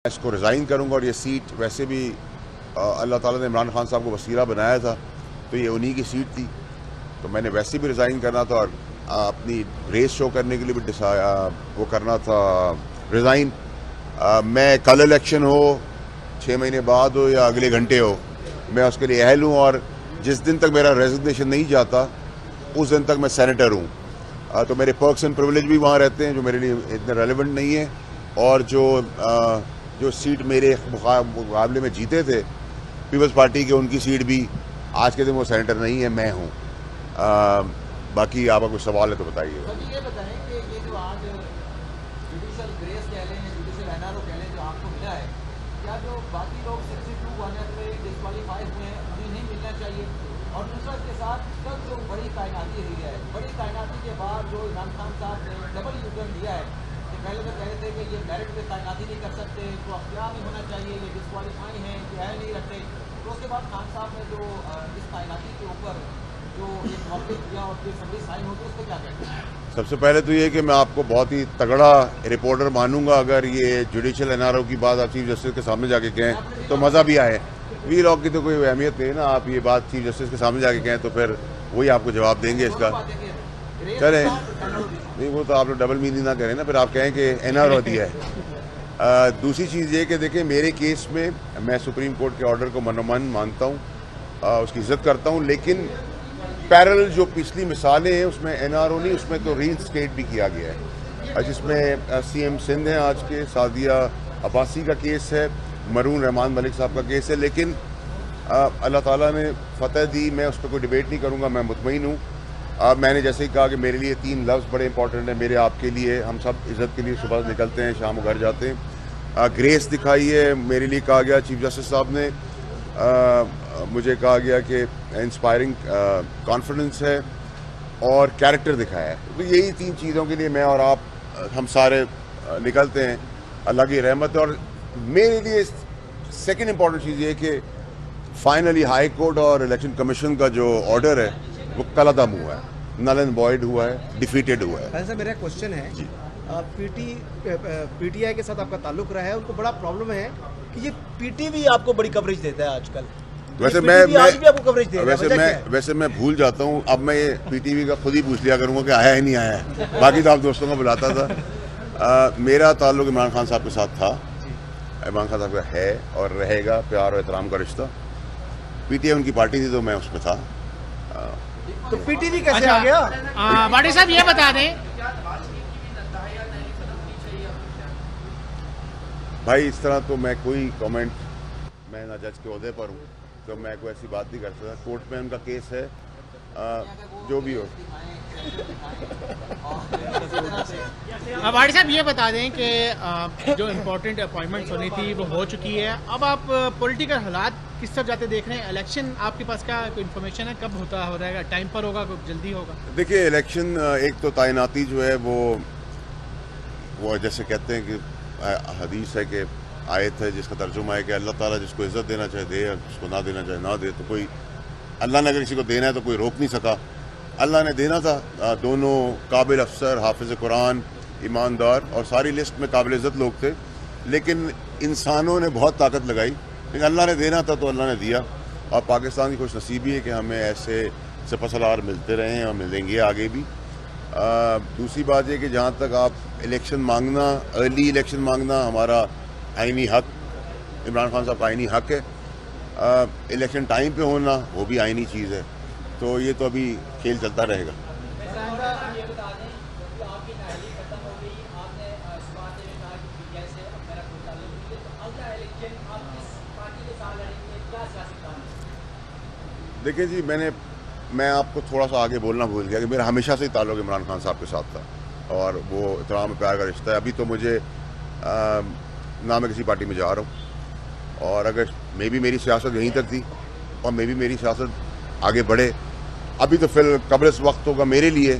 इसको रिज़ाइन करूंगा और ये सीट वैसे भी अल्लाह ताला ने इमरान खान साहब को वसीला बनाया था, तो ये उन्हीं की सीट थी, तो मैंने वैसे भी रिज़ाइन करना था और अपनी रेस शो करने के लिए भी वो करना था रिज़ाइन। मैं कल इलेक्शन हो, 6 महीने बाद हो या अगले घंटे हो, मैं उसके लिए अहल हूँ और जिस दिन तक मेरा रेजिग्नेशन नहीं जाता उस दिन तक मैं सेनेटर हूँ। तो मेरे पर्क्स एंड प्रिविलेज भी वहाँ रहते हैं जो मेरे लिए इतने रेलेवेंट नहीं है, और जो सीट मेरे मुकाबले में जीते थे पीपल्स पार्टी के, उनकी सीट भी आज के दिन वो सेनेटर नहीं है, मैं हूँ। बाकी आपका कुछ सवाल है तो बताइए। ये बताएं कि ये जो आज जुडिशल ग्रेस कह लें, जुडिशल एनआरओ कह लें, जो आपको मिला है, क्या जो बाकी लोग 62 वाले पे डिस्क्वालीफाई हुए हैं उन्हें नहीं मिलना चाहिए? और दूसरा इसके साथ कल जो बड़ी तैनाती हुई है, बड़ी तैनाती के बाद जो इमरान खान साहब ने डबल यूटर्न लिया है कि पहले तो कह रहे थे कि ये मेरिट पे तैनाती नहीं कर सकते, तो अब क्या नहीं होना चाहिए, ये डिस्क्वालीफाई हैं, ये है नहीं रखते, तो उसके बाद खान साहब ने जो इस तैनाती के ऊपर जो एक मौके दिया और जो सभी साइन होती है उस पर क्या कहते हैं? सबसे पहले तो ये कि मैं आपको बहुत ही तगड़ा रिपोर्टर मानूंगा अगर ये जुडिशल एनआरओ की बात आप चीफ जस्टिस के सामने जाके कहें तो मज़ा भी आए। वी लॉ की तो कोई अहमियत नहीं है ना, आप ये बात चीफ जस्टिस के सामने जाके कहें तो फिर वही आपको जवाब देंगे इसका। करें नहीं, वो तो आप लोग डबल मीनिंग ना करें ना, फिर आप कहें कि एनआरओ दिया है। दूसरी चीज़ ये कि देखें, मेरे केस में मैं सुप्रीम कोर्ट के ऑर्डर को मनोमन मानता हूँ, उसकी इज्जत करता हूँ, लेकिन पैरेलल जो पिछली मिसालें हैं उसमें एनआरओ नहीं, उसमें तो रीइंस्टेट भी किया गया है, जिसमें सीएम सिंध हैं आज के, सादिया अब्बासी का केस है, मरून रहमान मलिक साहब का केस है, लेकिन अल्लाह ताला ने फतह दी, मैं उस पर कोई डिबेट नहीं करूँगा, मैं मुतमईन हूँ। मैंने जैसे ही कहा कि मेरे लिए 3 लफ्ज़ बड़े इंपॉर्टेंट हैं, मेरे आपके लिए, हम सब इज़्ज़त के लिए सुबह निकलते हैं, शाम को घर जाते हैं। ग्रेस दिखाई है, मेरे लिए कहा गया, चीफ जस्टिस साहब ने मुझे कहा गया कि इंस्पायरिंग कॉन्फिडेंस है और कैरेक्टर दिखाया है। तो यही 3 चीज़ों के लिए मैं और आप हम सारे निकलते हैं, अल्लाह की रहमत है। और मेरे लिए सेकंड इम्पॉर्टेंट चीज़ ये कि फाइनली हाई कोर्ट और इलेक्शन कमीशन का जो ऑर्डर है वो कलअदम हुआ है, नल एंड वॉइड हुआ है, डिफीटेड हुआ है। सर मेरा क्वेश्चन है, पीटीआई के साथ आपका ताल्लुक रहा है, उनको बड़ा प्रॉब्लम है कि ये पीटीवी आपको बड़ी कवरेज देता है आजकल। वैसे मैं भूल जाता हूँ, अब मैं ये पीटीवी का खुद ही पूछ लिया करूँगा कि आया है नहीं आया है, बाकी तो आप दोस्तों को बुलाता था। मेरा ताल्लुक इमरान खान साहब के साथ था, इमरान खान साहब का है और रहेगा, प्यार और एहतराम का रिश्ता। पीटीआई उनकी पार्टी थी तो मैं उसमें था। तो पीटीवी कैसे आ गया? वाडी साहब ये बता दें भाई, इस तरह तो मैं कोई कमेंट, मैं ना जज के ओहदे पर हूँ तो मैं कोई ऐसी बात नहीं कर सकता। कोर्ट में उनका केस है, जो भी हो। वाडी साहब ये बता दें कि जो इम्पोर्टेंट अपॉइंटमेंट्स होनी थी वो हो चुकी है, अब आप पॉलिटिकल हालात किस तरफ जाते देख रहे हैं? इलेक्शन आपके पास क्या कोई इन्फॉर्मेशन है, कब हो रहेगा, टाइम पर होगा, जल्दी होगा? देखिए, इलेक्शन एक तो तैनाती जो है वो जैसे कहते हैं कि हदीस है कि आयत है जिसका तर्जुमा है कि अल्लाह ताला जिसको इज़्ज़त देना चाहे दे, जिसको ना देना चाहे ना दे। तो कोई अल्लाह ने अगर किसी को देना है तो कोई रोक नहीं सका। अल्लाह ने देना था, दोनों काबिल अफसर, हाफिज़ कुरान, ईमानदार और सारी लिस्ट में काबिल इज़्ज़त लोग थे, लेकिन इंसानों ने बहुत ताकत लगाई। लेकिन अल्लाह ने देना था तो अल्लाह ने दिया, और पाकिस्तान की खुशनसीबी है कि हमें ऐसे सिपहसालार मिलते रहे हैं और मिलेंगे आगे भी। दूसरी बात यह कि जहाँ तक आप इलेक्शन मांगना, अर्ली इलेक्शन मांगना हमारा आईनी हक, इमरान खान साहब का आईनी हक है। इलेक्शन टाइम पे होना वो भी आईनी चीज़ है, तो ये तो अभी खेल चलता रहेगा। देखिए जी, मैं आपको थोड़ा सा आगे बोलना भूल गया कि मेरा हमेशा से ही ताल्लुक इमरान खान साहब के साथ था और वो इतराम प्यार का रिश्ता है। अभी तो मुझे ना मैं किसी पार्टी में जा रहा हूँ, और अगर मेरी सियासत यहीं तक थी और मेरी सियासत आगे बढ़े, अभी तो फिर कबल इस वक्त होगा मेरे लिए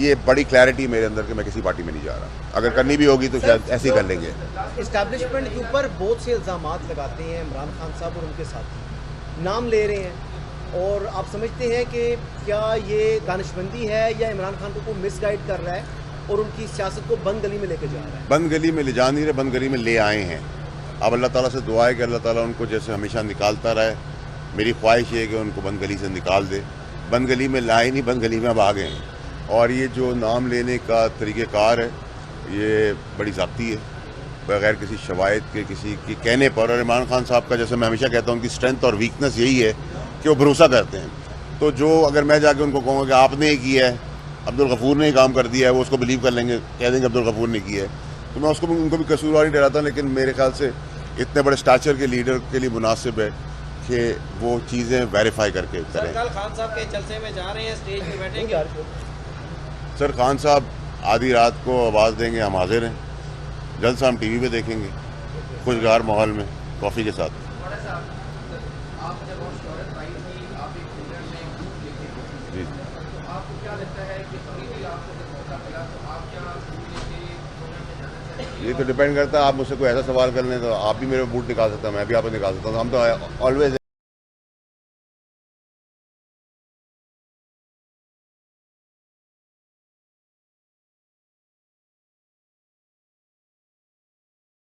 ये बड़ी क्लैरिटी मेरे अंदर कि मैं किसी पार्टी में नहीं जा रहा। अगर करनी भी होगी तो शायद ऐसे ही कर लेंगे। इस्टेब्लिशमेंट के ऊपर बहुत से इल्ज़ामात लगाते हैं इमरान खान साहब और उनके साथी, नाम ले रहे हैं, और आप समझते हैं कि क्या ये दानिशमंदी है या इमरान खान को मिसगाइड कर रहा है और उनकी सियासत को बंद गली में लेके जा रहा है? बंद गली में ले जा नहीं रहे, बंद गली में ले आए हैं। अब अल्लाह ताला से दुआ है कि अल्लाह ताला उनको जैसे हमेशा निकालता रहे। मेरी ख्वाहिश है कि उनको बंद गली से निकाल दे। बंद गली में लाए नहीं, बंद गली में अब आ गए हैं। और ये जो नाम लेने का तरीक़ेकार है ये बड़ी ज़ाती है, बगैर किसी शवायद के, किसी के कहने पर। और इमरान खान साहब का जैसे मैं हमेशा कहता हूँ उनकी स्ट्रेंथ और वीकनेस यही है कि वो भरोसा करते हैं। तो जो अगर मैं जाके उनको कहूँगा कि आपने ही किया है, अब्दुल गफूर ने ही काम कर दिया है, वो उसको बिलीव कर लेंगे, कह देंगे अब्दुल गफूर ने किया है। तो मैं उसको उनको भी कसूरवार नहीं डराता, लेकिन मेरे ख्याल से इतने बड़े स्टैचर के लीडर के लिए मुनासिब है कि वो चीज़ें वेरीफाई करके करें। कल खान साहब के जलसे में जा रहे हैं, स्टेज पे बैठेंगे। सर खान साहब आधी रात को आवाज़ देंगे, हम हाजिर हैं। जलसा हम टीवी पे देखेंगे, खुशगवार माहौल में कॉफ़ी के साथ। जी ये तो डिपेंड करता है। आप मुझसे कोई ऐसा सवाल कर लें तो आप भी मेरे बूट निकाल सकते हैं, मैं भी आपको निकाल सकता हूँ। हम तो ऑलवेज